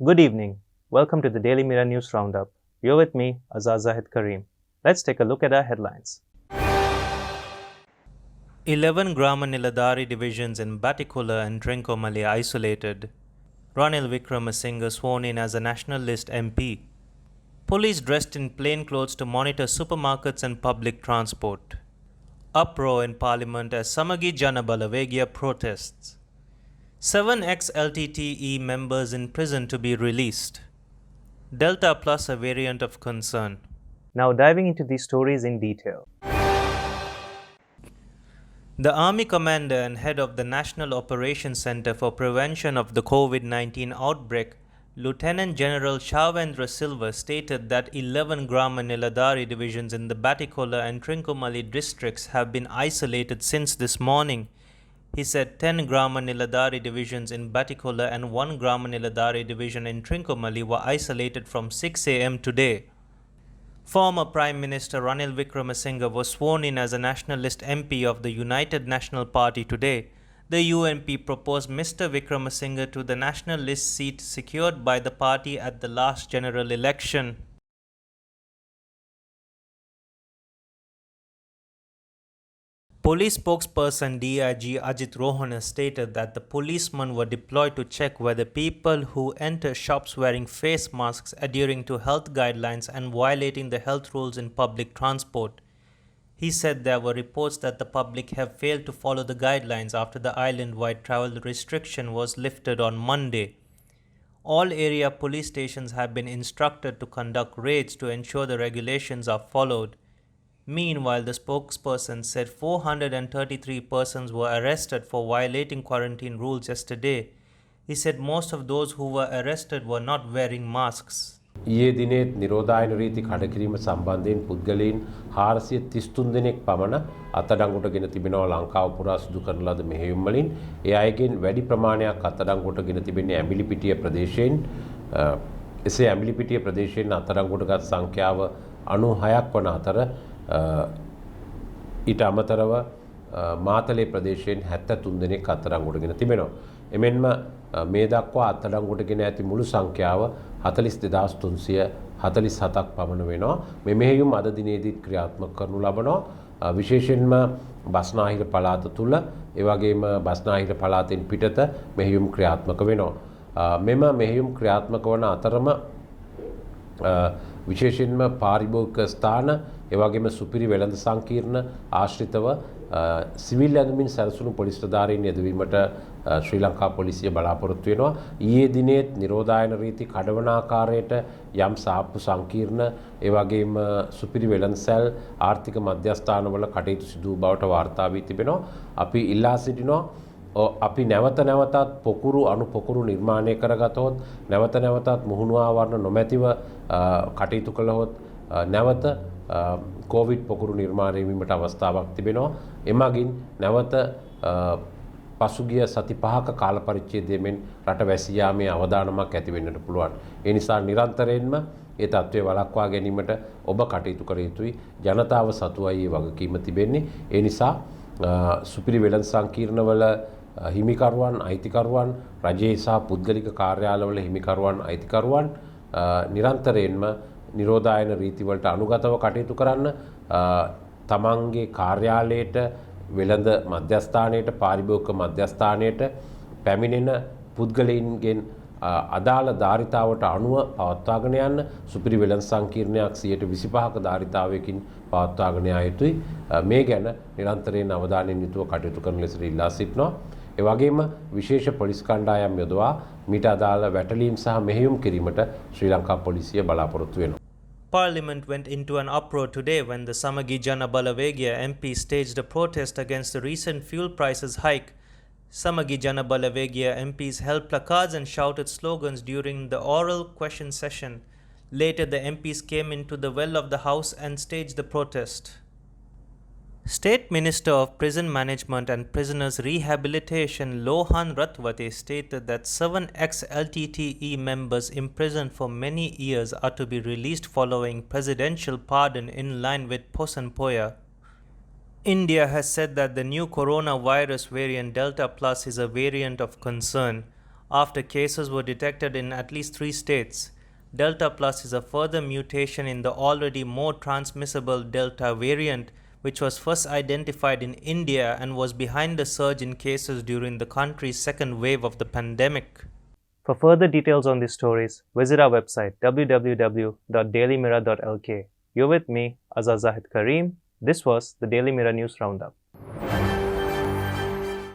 Good evening. Welcome to the Daily Mirror News Roundup. You're with me, Azaz Zahid Kareem. Let's take a look at our headlines. 11 Grama Niladari divisions in Batticula and Trincomalee isolated. Ranil Wickremesinghe sworn in as a National List MP. Police dressed in plain clothes to monitor supermarkets and public transport. Uproar in Parliament as Samagi Jana Balavegia protests. 7 ex-LTTE members in prison to be released. Delta Plus a variant of concern. Now diving into these stories in detail. The Army commander and head of the National Operations Center for Prevention of the COVID-19 outbreak, Lieutenant General Shavendra Silva, stated that 11 Grama Niladari divisions in the Batticula and Trincomalee districts have been isolated since this morning. He said 10 Grama Niladari divisions in Batticula and 1 Grama Niladari division in Trincomalee were isolated from 6 a.m. today. Former Prime Minister Ranil Wickremesinghe was sworn in as a Nationalist MP of the United National Party today. The UNP proposed Mr. Wickremesinghe to the Nationalist seat secured by the party at the last general election. Police spokesperson DIG Ajit Rohana stated that the policemen were deployed to check whether people who enter shops wearing face masks adhering to health guidelines and violating the health rules in public transport. He said there were reports that the public have failed to follow the guidelines after the island-wide travel restriction was lifted on Monday. All area police stations have been instructed to conduct raids to ensure the regulations are followed. Meanwhile, the spokesperson said 433 persons were arrested for violating quarantine rules yesterday. He said most of those who were arrested were not wearing masks. ඊයේ දිනේත් නිරෝධායන රීති කඩකිරීම සම්බන්ධයෙන් පුද්ගලයන් 433 දෙනෙක් පමණ අත්අඩංගුවට ගෙන තිබෙනවා ලංකාව පුරා සිදු කරන ලද මෙහෙයුම් වලින් ඒ අයගෙන් වැඩි ප්‍රමාණයක් අත්අඩංගුවට ගෙන තිබෙන්නේ ඇඹිලිපිටිය ප්‍රදේශයෙන් එසේ ඇඹිලිපිටිය ප්‍රදේශයෙන් අත්අඩංගුවටගත් සංඛ්‍යාව 96ක් වන අතර ඊට අමතරව මාතලේ ප්‍රදේශයෙන් 73 දෙනෙක් අත්අඩංගුවට ගෙන තිබෙනවා. එමෙන්ම මේ දක්වා අත්අඩංගුවට ගෙන ඇති මුළු සංඛ්‍යාව 42347ක් පමණ වෙනවා. මේ මෙහෙයුම් අද දිනේදීත් ක්‍රියාත්මක කරනු ලබනවා. විශේෂයෙන්ම බස්නාහිර පළාත තුල ඒ වගේම බස්නාහිර පළාතෙන් පිටත මෙහෙයුම් ක්‍රියාත්මක වෙනවා. මෙම මෙහෙයුම් ක්‍රියාත්මක වන අතරම විශේෂයෙන්ම පාරිභෝගික ස්ථාන ඒ වගේම සුපිරි වෙළඳ සංකීර්ණ ආශ්‍රිතව සිවිල් ඇඳුමින් සැරසුණු පොලිස් නිලධාරීන් යෙදවීමට ශ්‍රී ලංකා පොලිසිය බලාපොරොත්තු වෙනවා. ඊයේ දිනේත් නිරෝධායන රීති කඩවන ආකාරයට යම් සාප්පු සංකීර්ණ ඒ වගේම සුපිරි වෙළඳසැල් ආර්ථික මධ්‍යස්ථානවල කටයුතු සිදු බවට වාර්තා වී තිබෙනවා. අපි ඉල්ලා සිටිනවා අපි නැවත නැවතත් පොකුරු අණු පොකුරු නිර්මාණය කරගතොත් නැවත නැවතත් මුහුණු ආවරණ නොමැතිව කටයුතු කළහොත් නැවත කොවිඩ් පොකුරු නිර්මාණය වීමට අවස්ථාවක් තිබෙනවා. එමගින් නැවත පසුගිය සති 5ක කාල පරිච්ඡේදයෙන් රට වැසී යාමේ අවදානමක් ඇති වෙන්නට පුළුවන්. ඒ නිසා නිරන්තරයෙන්ම ඒ තත්ත්වය වළක්වා ගැනීමට ඔබ කටයුතු කර යුතුයි. ජනතාව සතුවයි මේ වගකීම තිබෙන්නේ. ඒ නිසා සුපිරි වෙළඳ සංකීර්ණවල හිමිකරුවන් අයිතිකරුවන් රජයේ සහ පුද්ගලික කාර්යාලවල හිමිකරුවන් අයිතිකරුවන් නිරන්තරයෙන්ම නිරෝධායන රීතිවලට අනුගතව කටයුතු කරන්න තමන්ගේ කාර්යාලයට වෙළඳ මධ්‍යස්ථානයට පාරිභෝගික මධ්‍යස්ථානයට පැමිණෙන පුද්ගලයන්ගෙන් අදාළ ධාරිතාවට අනුව පවත්වාගෙන යන්න සුපිරි වෙළඳ සංකීර්ණයක් 25ක ධාරිතාවයකින් පවත්වාගෙන යා යුතුයි. මේ ගැන නිරන්තරයෙන් අවධානයෙන් යුතුව කටයුතු කරන ලෙස ඉල්ලා සිටිනවා. ඒ වගේම විශේෂ පොලිස් කණ්ඩායම් යොදවා මීට අදාළ වැටලීම් සහ මෙහෙයුම් කිරීමට ශ්‍රී ලංකා පොලිසිය බලාපොරොත්තු වෙනවා. Parliament went into an uproar today when the Samagi Jana Balavegia MP staged a protest against the recent fuel prices hike. Samagi Jana Balavegia MPs held placards and shouted slogans during the oral question session. Later, the MPs came into the well of the House and staged the protest. State Minister of Prison Management and Prisoners Rehabilitation Lohan Ratwate stated that 7 ex-LTTE members imprisoned for many years are to be released following presidential pardon in line with Posanpoya. India has said that the new coronavirus variant Delta Plus is a variant of concern. after cases were detected in at least 3 states. Delta Plus is a further mutation in the already more transmissible Delta variant, which was first identified in India and was behind the surge in cases during the country's second wave of the pandemic. For further details on these stories, visit our website www.dailymirror.lk. You're with me, Azaz Zahid Kareem. This was the Daily Mirror News Roundup.